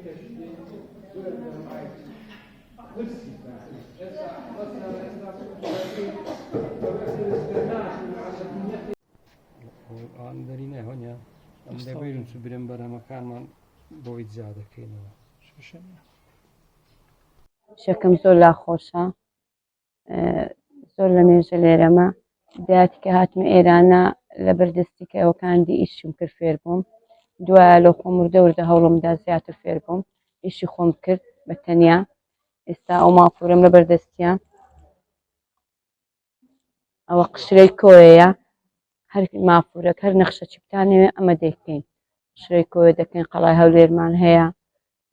ئەوان دەرینە هۆنیا ئەم دەبێرن چ برێن بەرهەمەکانمان بۆی جا دەکەینەوە. شەکەم زۆر لاخۆشە، زۆر لە مێژە لێرەمە دایەتی کە هاتمە ئێرانە لە بەردەستی کە ئەوەکاندی ئیشم کرد فێر بووم، دوایە لەو خۆم وردە وردە هەوڵمدا زیاتر فێر بووم، ئیشی خۆم کرد بە تەنیا. ئێستا ئەو مافوورەم لە بەردەستیە، ئەوە قشرەی کۆیەیە، هەر مافوورێک هەر نەخشەی بتانەوێ ئەمە دەیکەین، قشرەی کۆیە دەکەین، قەڵای هەولێرمان هەیە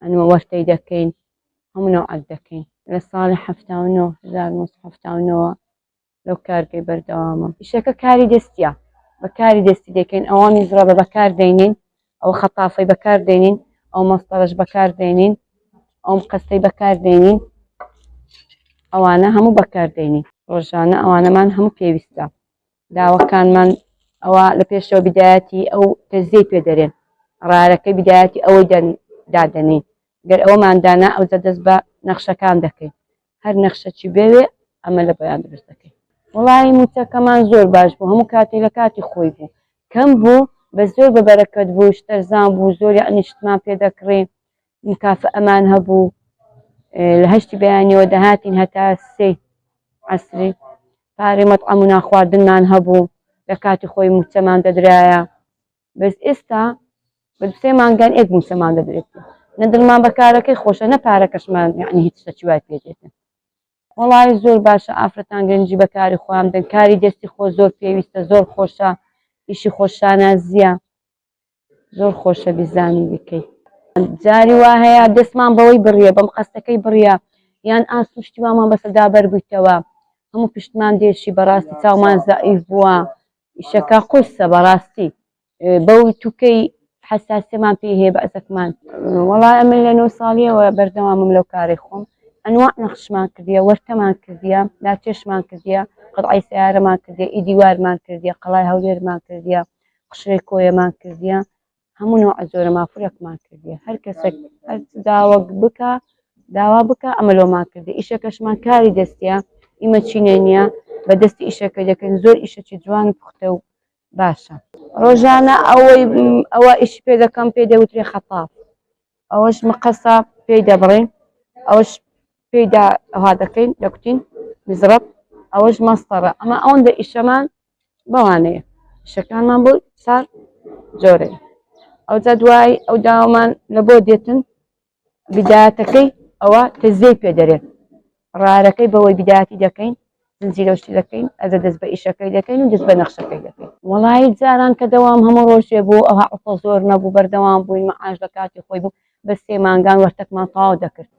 ئەنوە وەرتەی دەکەین، هەموو نەوعەت دەکەین. لە ساڵی 1970 لەو کارگەی بەردەوامە. ئیشەکە کاری دەستیە، بە کاری دەستی دەکەین، ئەوانی زڕەبە بەکار دەینین، ئەو خەتافەی بەکار دەینین، ئەو مەستەڕەش بەکار دەینین، ئەو قەستەی بەکار دەینین، ئەوانە هەموو بەکار دەینین. ڕۆژانە ئەوانەمان هەموو پێویستە. داوەکانمان ئەوە لە پێشەوە بیدایەتی ئەو تەزیەی پێدەرێن، ڕارەکەی بیدایەتی ئەوەی دادەنین، گەر ئەوەماندانا ئەوجا دەست بە نەخشەکان دەکەین، هەر نەخشەی بێوێ ئەمە لە بەیان دروست دەکەین. وەڵامی موچەکەمان زۆر باش بوو، هەموو کاتێک لە کاتی خۆی بوو، کەم بوو بە زۆر بەبەرەکەت بوو، شتەرزان بوو، زۆر یعنی شتمان پێدەکڕی، مکافەئەمان هەبوو. لە 8 بەیانیەوە دەهاتین هەتا 3 عەسری، پارەی مەطعەم و ناخواردنمان هەبوو، لە کاتی خۆی موچەمان دەدرایە. بەس ئێستا بە 2 مانگان ئێک موچەمان دەدرێت، نە دڵمان بە کارەکەی خۆشە، نە پارەکەشمان یعنی هیچ شتێکی وای پێدێتن. وەڵامی زۆر باشە، ئافرەتان گەنجی بە کاری خۆیان بدەن، کاری دەستی خۆ زۆر پێویستە، زۆر خۆشە، ئیشی خۆششانازیە، زۆر خۆشە بیزانی بکەیت. جاری وا هەیە دەستمان بەوەی بڕیە، بەم قەستەکەی بڕیە، یان ئاسوشتی وامان بەسەدا بەربوویتەوە، هەموو پشتمان دێشی، بەڕاستی چاومان زەعیف بووە، ئیشەکە قورسە بەڕاستی، بەوی تووکەی حەساسیەمان پێی هەیە بەعزەکمان. وەڵای ئەمن لە 9 ساڵیەوە بەردەوامم لەو کارەی خۆم، ئەنواع نەخشمان کردیە، وەرتەمان کردیە، لاچێشمان کردیە، قەدعەی سەیارەمان کردیە، ئیدیوارمان کردیە، قەڵای هەولێرمان کردیە، قشرەی کۆیەمان کردیە، هەموو نەوعە زۆرە مافوورێکمان کردیە. هەر کەسێک داوا بکە ئەمە لۆمان کردی. ئیشەکەشمان کاری دەستیە، ئیمە چینە نییە، بە دەستی ئیشەکە دەکەین، زۆر ئیشەکی جوان و پوختە و باشە. ڕۆژانە ئەوە ئیش پێ دەکەم، پێ دەوترێ خەتاف، ئەوەش مقەسە پێی دەبڕین، ئەوەش پێیدا ئەوها دەکەین دەکوتین مزرەب، ئەوەش مەستەڕە. ئەمە ئەوەندە ئیشەمان بەوانەیە، ئیشەکانمان بۆ چار جۆرەیە. ئەوجا دوای ئەو داوامان لە بۆ دێتن، بیدایەتەکەی ئەوە تەزیەی پێدەرێن، ڕارەکەی بەوەی بیدایەتی دەکەین، زنجیرەشتی دەکەین، ئەزە دەست بە ئیشەکەی دەکەین و دەست بە نەخشەکەی دەکەین. وەڵی جاران کە دەوام هەموو ڕۆژێ بوو، ئەوها عوتە زۆر نەبوو، بەردەوام بووین، مەعاش لە کاتی خۆی بوو، بە 3 مانگان وەرتەکمان تەواو دەکرد.